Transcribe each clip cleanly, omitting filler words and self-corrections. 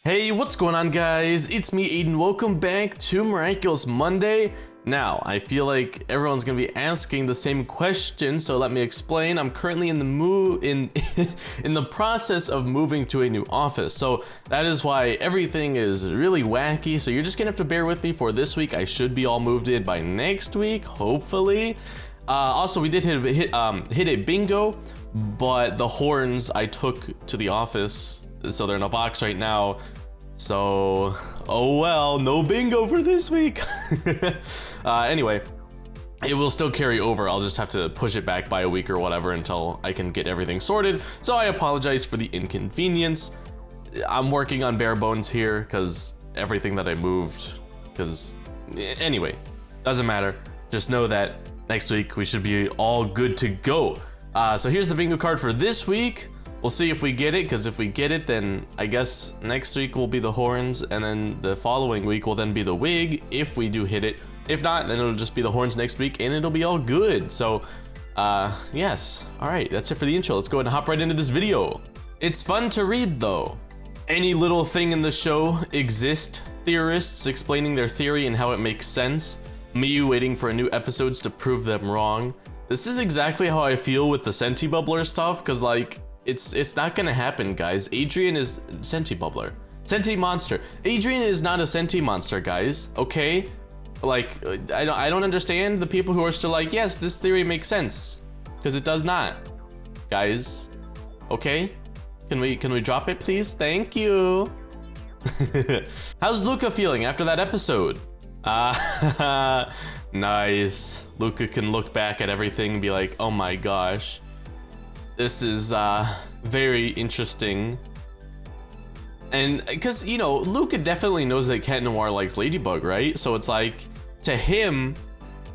Hey, what's going on, guys? It's me, Aiden. Welcome back to Miraculous Monday. Now, I feel like everyone's gonna be asking the same question, so let me explain. I'm currently in the in the process of moving to a new office, so that is why everything is really wacky. So you're just gonna have to bear with me for this week. I should be all moved in by next week, hopefully. Also, we did hit a bingo, but the horns I took to the office, so they're in a box right now. So, oh well, no bingo for this week. Anyway, it will still carry over. I'll just have to push it back by a week or whatever until I can get everything sorted. So I apologize for the inconvenience. I'm working on bare bones here because everything that I moved, anyway, doesn't matter. Just know that next week we should be all good to go. So here's the bingo card for this week. We'll see if we get it, because if we get it, then I guess next week will be the horns, and then the following week will then be the wig, if we do hit it. If not, then it'll just be the horns next week, and it'll be all good. So, yes. All right, that's it for the intro. Let's go ahead and hop right into this video. It's fun to read, though. Any little thing in the show exists. Theorists explaining their theory and how it makes sense. Me waiting for new episodes to prove them wrong. This is exactly how I feel with the Senti Bubbler stuff, because, like, it's not gonna happen, guys. Adrian is Senti Bubbler. Senti Monster. Adrian is not a Senti Monster, guys, okay? Like, I don't understand the people who are still like, yes, this theory makes sense. Because it does not, guys. Okay? Can we drop it, please? Thank you. How's Luka feeling after that episode? Nice. Luka can look back at everything and be like, oh my gosh. This is very interesting. And because, you know, Luka definitely knows that Cat Noir likes Ladybug, right? So it's like, to him,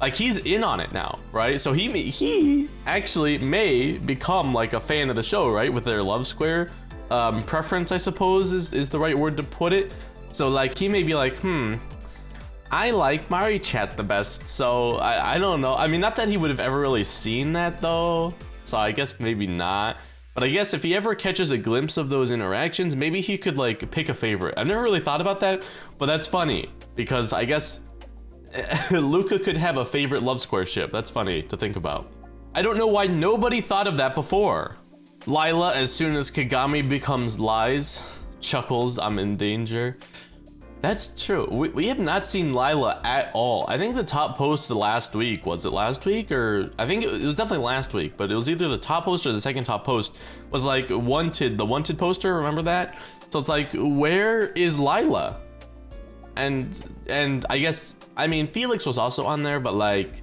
like, he's in on it now, right? So he actually may become like a fan of the show, right? With their love square preference, I suppose is the right word to put it. So like, he may be like, I like Marichat the best. So I don't know. I mean, not that he would have ever really seen that though. So I guess maybe not. But I guess if he ever catches a glimpse of those interactions, maybe he could like pick a favorite. I've never really thought about that, but that's funny because I guess Luka could have a favorite love square ship. That's funny to think about. I don't know why nobody thought of that before. Lila, as soon as Kagami becomes Lies, chuckles, I'm in danger. That's true. We have not seen Lila at all. I think the top post last week, was it last week? Or I think it was definitely last week, but it was either the top post or the second top post was like the wanted poster, remember that? So it's like, where is Lila? And I guess, I mean, Felix was also on there, but like,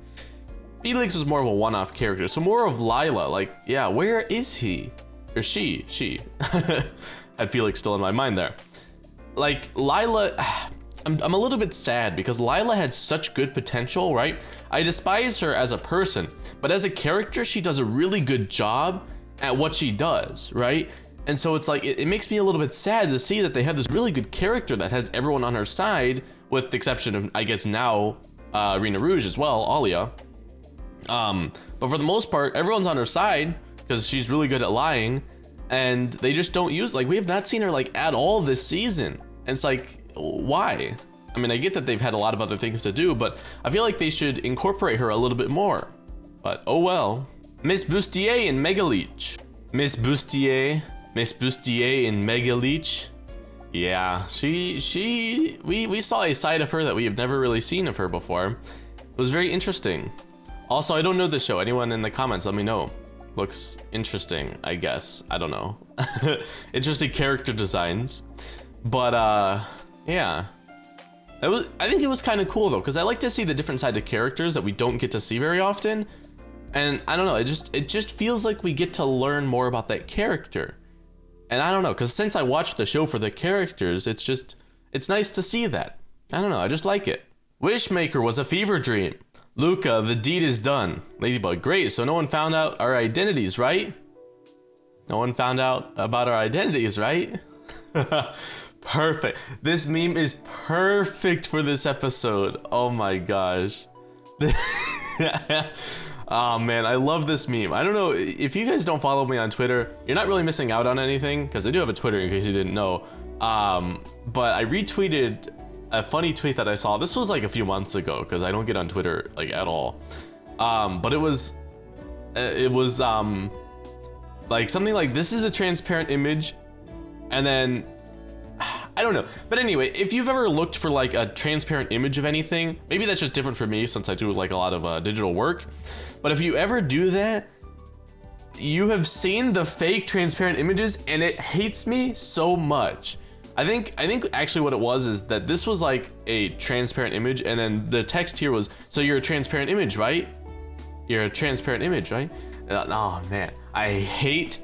Felix was more of a one-off character. So more of Lila, like, yeah, where is he? Or she. Had Felix still in my mind there. Like, Lila, I'm a little bit sad because Lila had such good potential, right? I despise her as a person, but as a character, she does a really good job at what she does, right? And so it's like, it makes me a little bit sad to see that they have this really good character that has everyone on her side, with the exception of, I guess now, Rena Rouge as well, Alia. But for the most part, everyone's on her side because she's really good at lying. And they just don't use, like, we have not seen her like at all this season. And it's like, why? I mean, I get that they've had a lot of other things to do, but I feel like they should incorporate her a little bit more. But oh well. Miss Bustier and Mega Leech. Miss Bustier and Mega Leech. Yeah, we saw a side of her that we have never really seen of her before. It was very interesting. Also, I don't know the show. Anyone in the comments, let me know. Looks interesting, I guess. I don't know. Interesting character designs. But yeah. I think it was kind of cool though, because I like to see the different side of characters that we don't get to see very often. And I don't know, it just feels like we get to learn more about that character. And I don't know, because since I watched the show for the characters, it's nice to see that. I don't know, I just like it. Wishmaker was a fever dream. Luka, the deed is done. Ladybug, great, so no one found out our identities, right? No one found out about our identities, right? Perfect. This meme is perfect for this episode. Oh my gosh. Oh man, I love this meme. I don't know, if you guys don't follow me on Twitter, you're not really missing out on anything, because I do have a Twitter in case you didn't know. But I retweeted a funny tweet that I saw. This was like a few months ago because I don't get on Twitter like at all. But it was like something like, this is a transparent image, and then I don't know. But anyway, if you've ever looked for like a transparent image of anything, maybe that's just different for me since I do like a lot of digital work. But if you ever do that, you have seen the fake transparent images, and it hates me so much. I think actually what it was is that this was like a transparent image, and then the text here was, so you're a transparent image, right? You're a transparent image, right? Oh man, I hate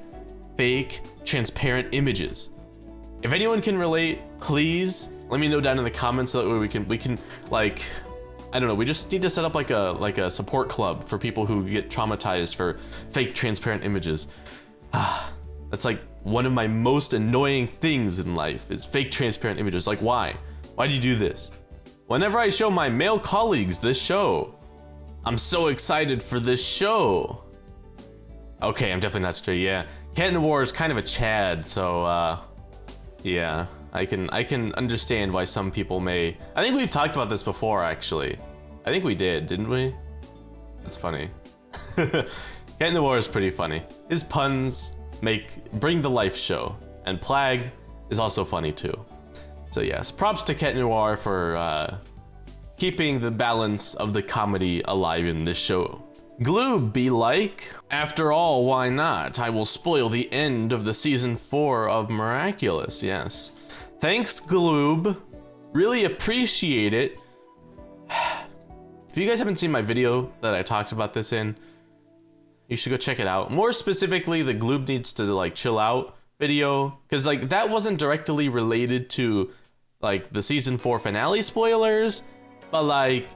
fake transparent images. If anyone can relate, please let me know down in the comments so that way we can like, I don't know, we just need to set up like a support club for people who get traumatized for fake transparent images. That's like one of my most annoying things in life is fake transparent images. Like, why? Why do you do this? Whenever I show my male colleagues this show, I'm so excited for this show. Okay, I'm definitely not straight. Yeah, Cat Noir is kind of a Chad, so yeah, I can understand why some people may. I think we've talked about this before, actually. I think we did, didn't we? That's funny. Cat Noir is pretty funny. His puns bring the life show, and Plague is also funny too. So yes, props to Cat Noir for keeping the balance of the comedy alive in this show. Gloob be like, after all, why not? I will spoil the end of the season 4 of Miraculous. Yes, thanks Gloob, really appreciate it. If you guys haven't seen my video that I talked about this in, you should go check it out. More specifically, the Gloob needs to like chill out video, because like that wasn't directly related to like the season 4 finale spoilers, but like,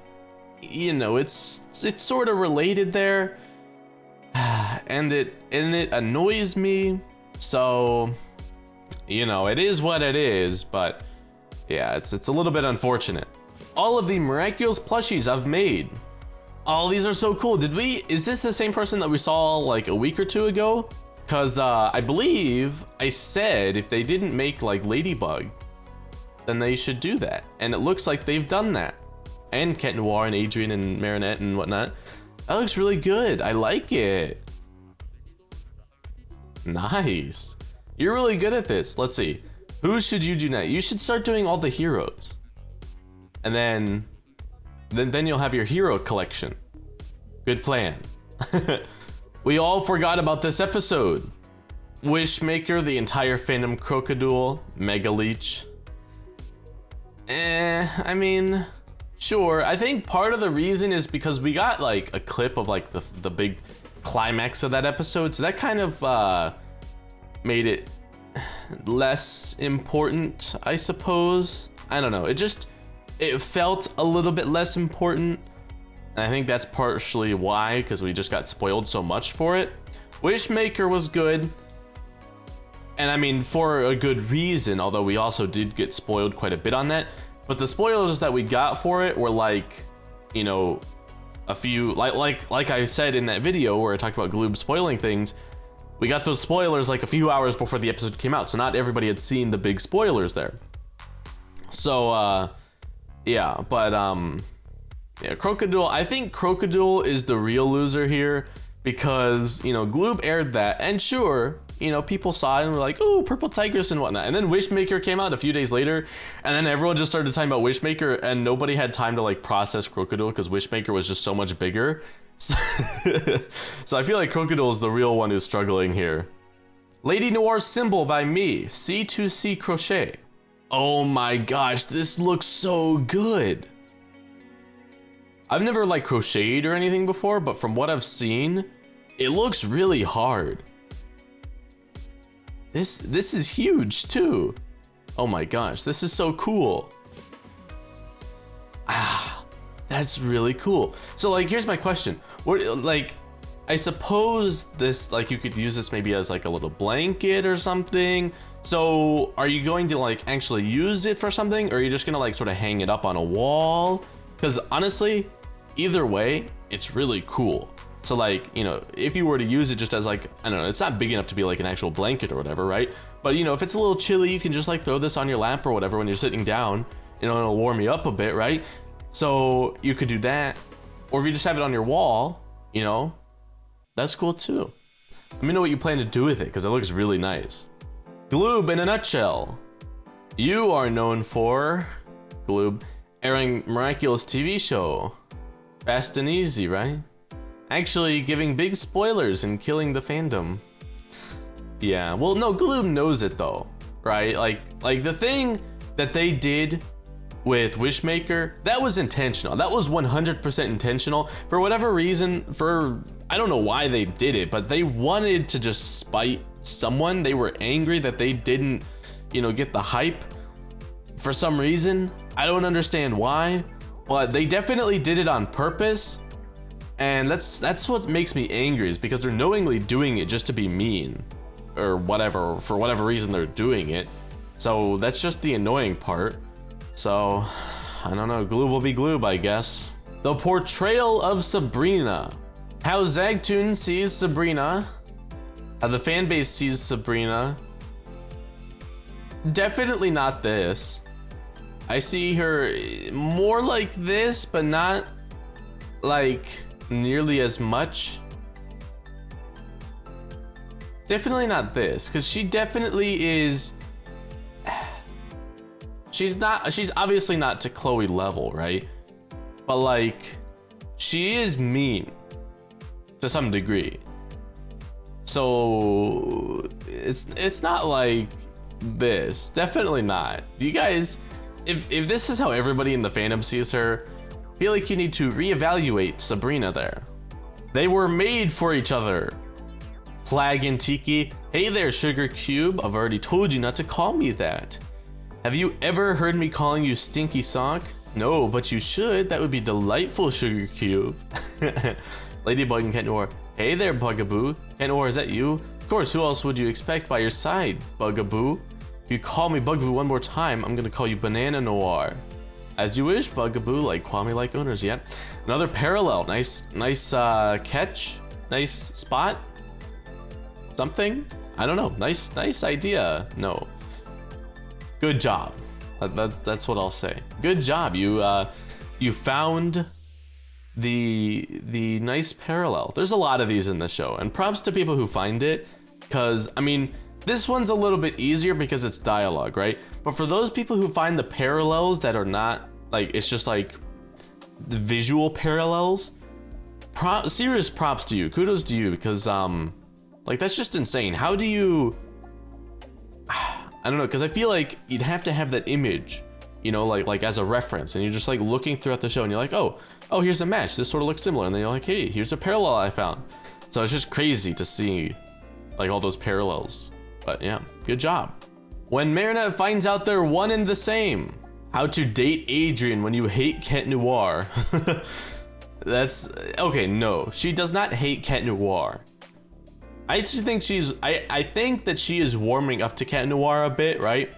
you know, it's sort of related there, and it annoys me. So, you know, it is what it is. But yeah, it's a little bit unfortunate. All of the Miraculous plushies I've made. Oh, these are so cool. Is this the same person that we saw like a week or two ago? Because I believe I said if they didn't make like Ladybug, then they should do that. And it looks like they've done that. And Cat Noir and Adrian and Marinette and whatnot. That looks really good. I like it. Nice. You're really good at this. Let's see. Who should you do next? You should start doing all the heroes. And then you'll have your hero collection. Good plan. We all forgot about this episode. Wishmaker, the entire fandom Crocodile, Mega Leech. I mean, sure. I think part of the reason is because we got like a clip of like the big climax of that episode, so that kind of made it less important, I suppose. I don't know. It felt a little bit less important. And I think that's partially why, because we just got spoiled so much for it. Wishmaker was good. And I mean, for a good reason, although we also did get spoiled quite a bit on that. But the spoilers that we got for it were like, you know, a few, like I said in that video where I talked about Gloob spoiling things, we got those spoilers like a few hours before the episode came out. So not everybody had seen the big spoilers there. So, yeah, but yeah, Crocodile. I think Crocodile is the real loser here because, you know, Gloob aired that, and sure, you know, people saw it and were like, "Oh, Purple Tigress" and whatnot. And then Wishmaker came out a few days later, and then everyone just started talking about Wishmaker, and nobody had time to like process Crocodile because Wishmaker was just so much bigger. So I feel like Crocodile is the real one who's struggling here. Lady Noir Symbol by me, C2C Crochet. Oh my gosh, this looks so good. I've never like crocheted or anything before, but from what I've seen, it looks really hard. This is huge too. Oh my gosh, this is so cool. Ah, that's really cool. So like, here's my question. What, like, I suppose this, like, you could use this maybe as like a little blanket or something. So are you going to like actually use it for something, or are you just gonna like sort of hang it up on a wall? Because honestly, either way, it's really cool. So like, you know, if you were to use it just as like, I don't know, it's not big enough to be like an actual blanket or whatever, right? But you know, if it's a little chilly, you can just like throw this on your lap or whatever when you're sitting down, you know, it'll warm you up a bit, right? So you could do that. Or if you just have it on your wall, you know, that's cool too. Let me know what you plan to do with it, because it looks really nice. Gloob in a nutshell. You are known for, Gloob, airing Miraculous TV show. Fast and easy, right? Actually giving big spoilers and killing the fandom. Yeah, well, no, Gloob knows it though, right? Like the thing that they did with Wishmaker, that was intentional. That was 100% intentional. For whatever reason, I don't know why they did it, but they wanted to just spite someone. They were angry that they didn't, you know, get the hype for some reason. I don't understand why, but they definitely did it on purpose. And that's what makes me angry, is because they're knowingly doing it just to be mean or whatever, for whatever reason they're doing it. So that's just the annoying part. So I don't know, Gloob will be Gloob, I guess. The portrayal of Sabrina. How Zagtoon sees Sabrina. How the fan base sees Sabrina. Definitely not this. I see her more like this, but not like nearly as much. Definitely not this, because she definitely is. She's obviously not to Chloe level, right? But like, she is mean to some degree. So it's not like this. Definitely not. You guys, if this is how everybody in the fandom sees her, I feel like you need to reevaluate Sabrina there. They were made for each other. Flag and Tiki. Hey there, Sugar Cube. I've already told you not to call me that. Have you ever heard me calling you Stinky Sock? No, but you should. That would be delightful, Sugar Cube. Ladybug and Cat Noir. Hey there, Bugaboo. Cat Noir, is that you? Of course, who else would you expect by your side, Bugaboo? If you call me Bugaboo one more time, I'm gonna call you Banana Noir. As you wish, Bugaboo, like Kwame like owners, yeah. Another parallel. Nice catch. Nice spot. Something? I don't know. Nice idea. No. Good job. That's what I'll say. Good job. You found the nice parallel. There's a lot of these in the show, and props to people who find it, because I mean, this one's a little bit easier because it's dialogue, right? But for those people who find the parallels that are not like, it's just like the visual parallels, serious props to you. Kudos to you, because like, that's just insane. How do you, I don't know, because I feel like you'd have to have that image, you know, like as a reference, and you're just like looking throughout the show and you're like, oh, here's a match, this sort of looks similar, and then you're like, hey, here's a parallel I found. So it's just crazy to see like all those parallels. But yeah, good job. When Marinette finds out they're one and the same. How to date Adrian when you hate Cat Noir. That's okay. No, she does not hate Cat Noir. I just think I think that she is warming up to Cat Noir a bit, right?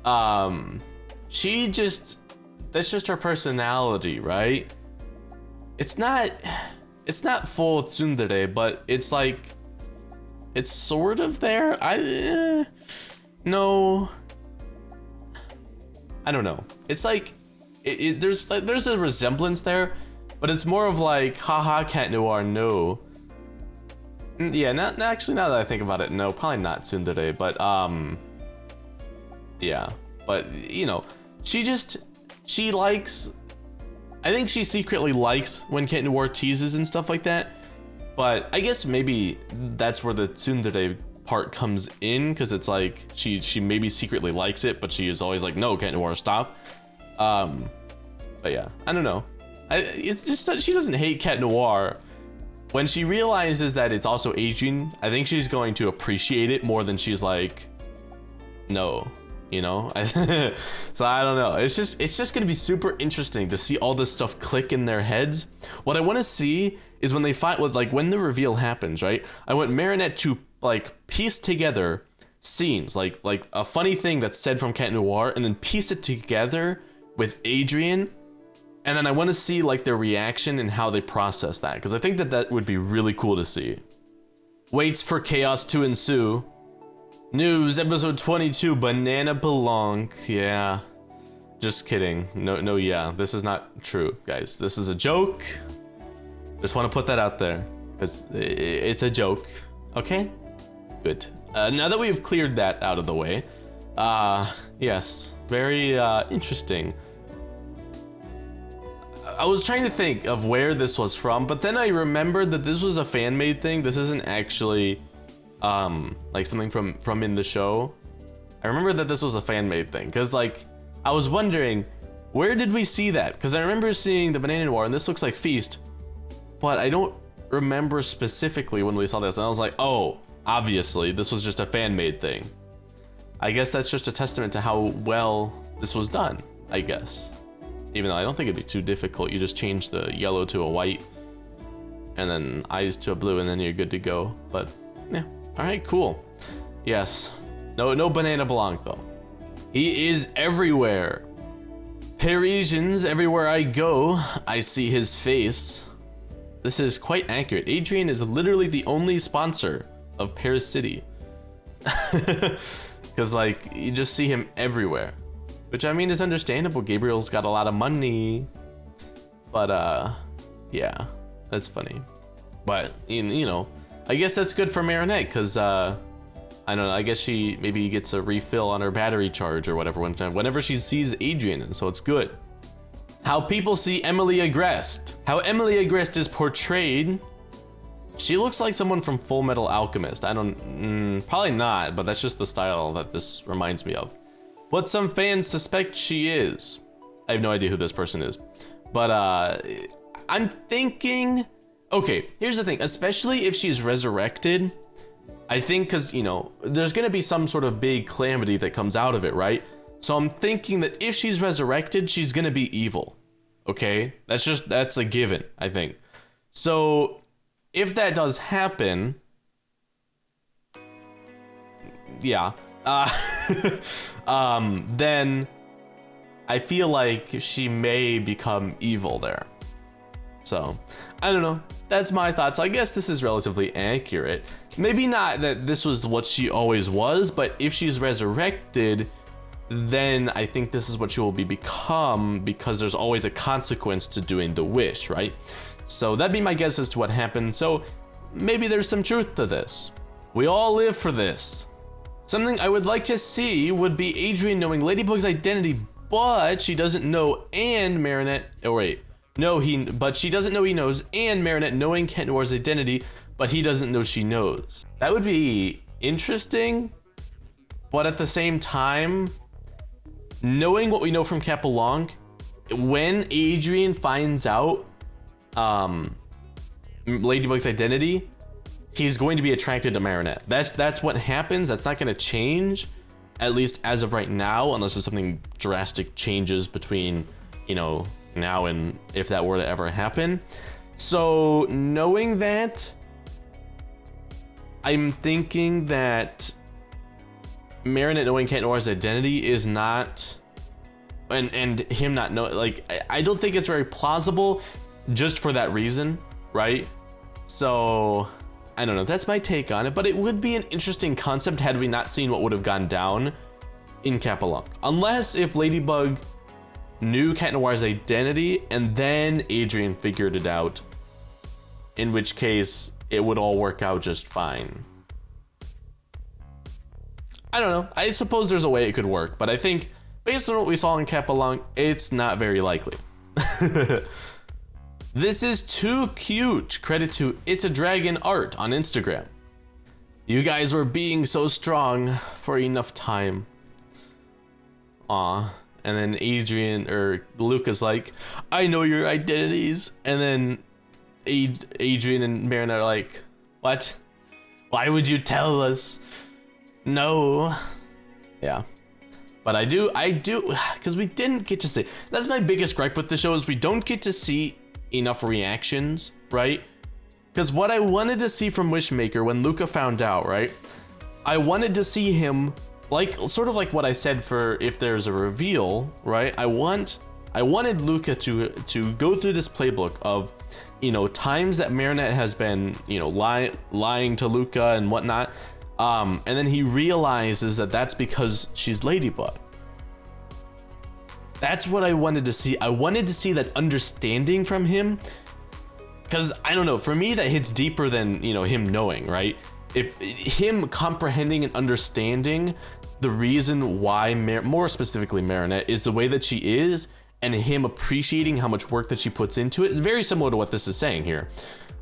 That's just her personality, right? It's not full tsundere, but it's like, it's sort of there. No, I don't know. It's like, there's a resemblance there, but it's more of like, haha, Cat Noir, no. Yeah, not actually, now that I think about it, no, probably not tsundere, but yeah, but you know, she likes, I think she secretly likes when Cat Noir teases and stuff like that, but I guess maybe that's where the tsundere part comes in, because it's like she maybe secretly likes it, but she is always like, no, Cat Noir, stop. But yeah, I don't know. It's just that she doesn't hate Cat Noir. When she realizes that it's also Adrian, I think she's going to appreciate it more than she's like, no, you know? So I don't know. It's just gonna be super interesting to see all this stuff click in their heads. What I want to see is when they fight, like when the reveal happens, right? I want Marinette to like piece together scenes, like a funny thing that's said from Cat Noir, and then piece it together with Adrian, And then I want to see like their reaction and how they process that, because I think that that would be really cool to see. Waits for chaos to ensue. News, episode 22, Banana Belong. Yeah, just kidding. No, yeah, this is not true, guys. This is a joke. Just want to put that out there, because it's a joke, okay? Good. Now that we've cleared that out of the way, yes, very interesting. I was trying to think of where this was from, but then I remembered that this was a fan-made thing. This isn't actually like something from in the show. I remember that this was a fan-made thing, because like I was wondering, where did we see that? Because I remember seeing the Banana Noir, and this looks like Feast, but I don't remember specifically when we saw this, and I was like, oh, obviously this was just a fan-made thing. I guess that's just a testament to how well this was done, I guess. Even though I don't think it'd be too difficult. You just change the yellow to a white, and then eyes to a blue, and then you're good to go. But yeah, all right, cool. Yes, no Banana Blanc though. He is everywhere. Parisians, everywhere I go, I see his face. This is quite accurate. Adrian is literally the only sponsor of Paris City. Because like, you just see him everywhere. Which I mean is understandable. Gabriel's got a lot of money. But yeah, that's funny. But you know, I guess that's good for Marinette, because I don't know, I guess she maybe gets a refill on her battery charge or whatever whenever she sees Adrian, and so it's good. How people see Emily Agreste. How Emily Agreste is portrayed. She looks like someone from Full Metal Alchemist. I don't, probably not, but that's just the style that this reminds me of. What some fans suspect she is. I have no idea who this person is, but I'm thinking, okay, here's the thing, especially if she's resurrected, I think, because, you know, there's gonna be some sort of big calamity that comes out of it, right? So I'm thinking that if she's resurrected, she's gonna be evil, okay? That's a given, I think. So if that does happen, yeah, then I feel like she may become evil there. So I don't know, that's my thoughts. I guess this is relatively accurate. Maybe not that this was what she always was, but if she's resurrected, then I think this is what she will become, because there's always a consequence to doing the wish, right? So that'd be my guess as to what happened. So maybe there's some truth to this. We all live for this. Something I would like to see would be Adrian knowing Ladybug's identity, but she doesn't know, and Marinette, oh wait, no, but she doesn't know he knows, and Marinette knowing Cat Noir's identity, but he doesn't know she knows. That would be interesting, but at the same time, knowing what we know from Cat Blanc, when Adrian finds out Ladybug's identity, he's going to be attracted to Marinette. That's what happens. That's not going to change, at least as of right now, unless there's something drastic changes between, you know, now and if that were to ever happen. So knowing that, I'm thinking that Marinette knowing Cat Noir's identity is not, and him not know, like, I don't think it's very plausible just for that reason, right? So I don't know, that's my take on it, but it would be an interesting concept had we not seen what would have gone down in Cat Blanc. Unless if Ladybug knew Cat Noir's identity and then Adrian figured it out, in which case it would all work out just fine. I don't know, I suppose there's a way it could work, but I think based on what we saw in Cat Blanc, it's not very likely. This is too cute. Credit to It's a Dragon Art on Instagram. You guys were being so strong for enough time. Aw. And then Adrian or Luka's like, I know your identities. And then Adrian and Marinette are like, what? Why would you tell us? No. Yeah. But I do, because we didn't get to see. That's my biggest gripe with the show, is we don't get to see enough reactions, right? Because what I wanted to see from Wishmaker when Luka found out, right? I wanted to see him, like, sort of like what I said for if there's a reveal, right? I want I wanted Luka to go through this playbook of, you know, times that Marinette has been, you know, lying to Luka and whatnot, and then he realizes that that's because she's Ladybug. That's what I wanted to see. I wanted to see that understanding from him, because I don't know, for me that hits deeper than, you know, him knowing, right? If him comprehending and understanding the reason why, more specifically Marinette, is the way that she is, and him appreciating how much work that she puts into it, is very similar to what this is saying here.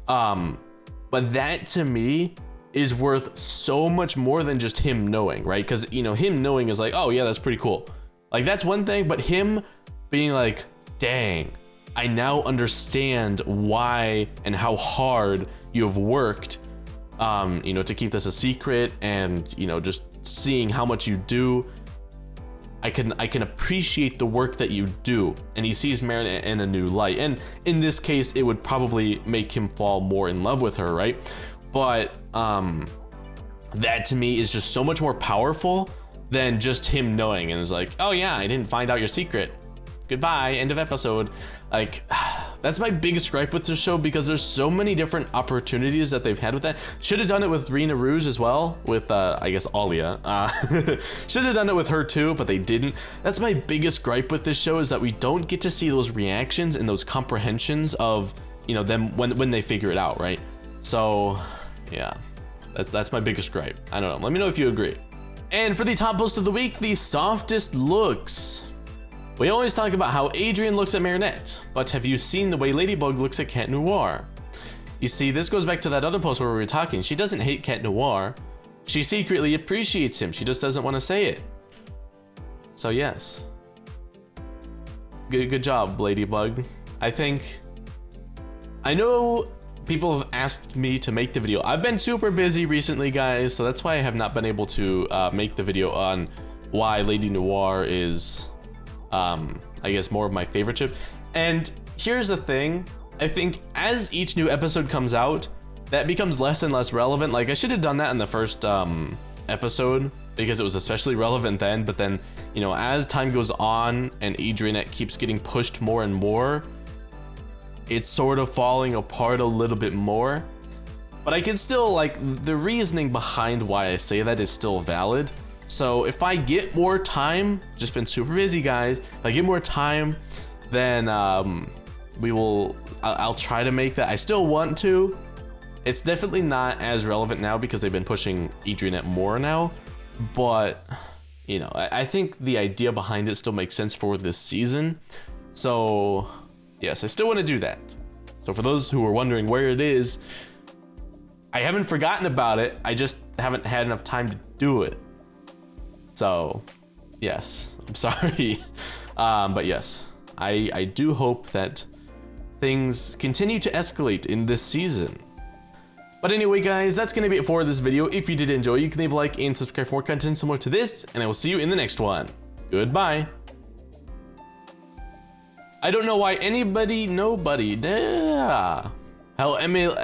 But that to me is worth so much more than just him knowing, right? Because, you know, him knowing is like, oh yeah, that's pretty cool. Like, that's one thing, but him being like, dang, I now understand why and how hard you have worked, you know, to keep this a secret, and, you know, just seeing how much you do. I can appreciate the work that you do, and he sees Marinette in a new light. And in this case, it would probably make him fall more in love with her, right? But that to me is just so much more powerful than just him knowing and is like, oh yeah, I didn't find out your secret. Goodbye, end of episode. Like, that's my biggest gripe with the show, because there's so many different opportunities that they've had with that. Should have done it with Rena Rouge as well, with I guess Alia. Should have done it with her too, but they didn't. That's my biggest gripe with this show, is that we don't get to see those reactions and those comprehensions of, you know, them when they figure it out, right? So yeah, that's my biggest gripe. I don't know, let me know if you agree. And for the top post of the week, the softest looks. We always talk about how Adrien looks at Marinette, but have you seen the way Ladybug looks at Cat Noir? You see, this goes back to that other post where we were talking. She doesn't hate Cat Noir. She secretly appreciates him. She just doesn't want to say it. So yes. Good job, Ladybug. I know people have asked me to make the video. I've been super busy recently, guys, so that's why I have not been able to make the video on why Lady Noir is, I guess, more of my favorite ship. And here's the thing, I think as each new episode comes out, that becomes less and less relevant. Like, I should have done that in the first episode, because it was especially relevant then, but then, you know, as time goes on and Adrianette keeps getting pushed more and more, it's sort of falling apart a little bit more. But I can still, like, the reasoning behind why I say that is still valid. So if I get more time, just been super busy, guys, if I get more time, then I'll try to make that. I still want to. It's definitely not as relevant now because they've been pushing Adrianette more now, but you know, I think the idea behind it still makes sense for this season. So yes, I still want to do that. So for those who are wondering where it is, I haven't forgotten about it. I just haven't had enough time to do it. So yes, I'm sorry. But yes, I do hope that things continue to escalate in this season. But anyway, guys, that's going to be it for this video. If you did enjoy, you can leave a like and subscribe for more content similar to this, and I will see you in the next one. Goodbye. I don't know why nobody, how Emil,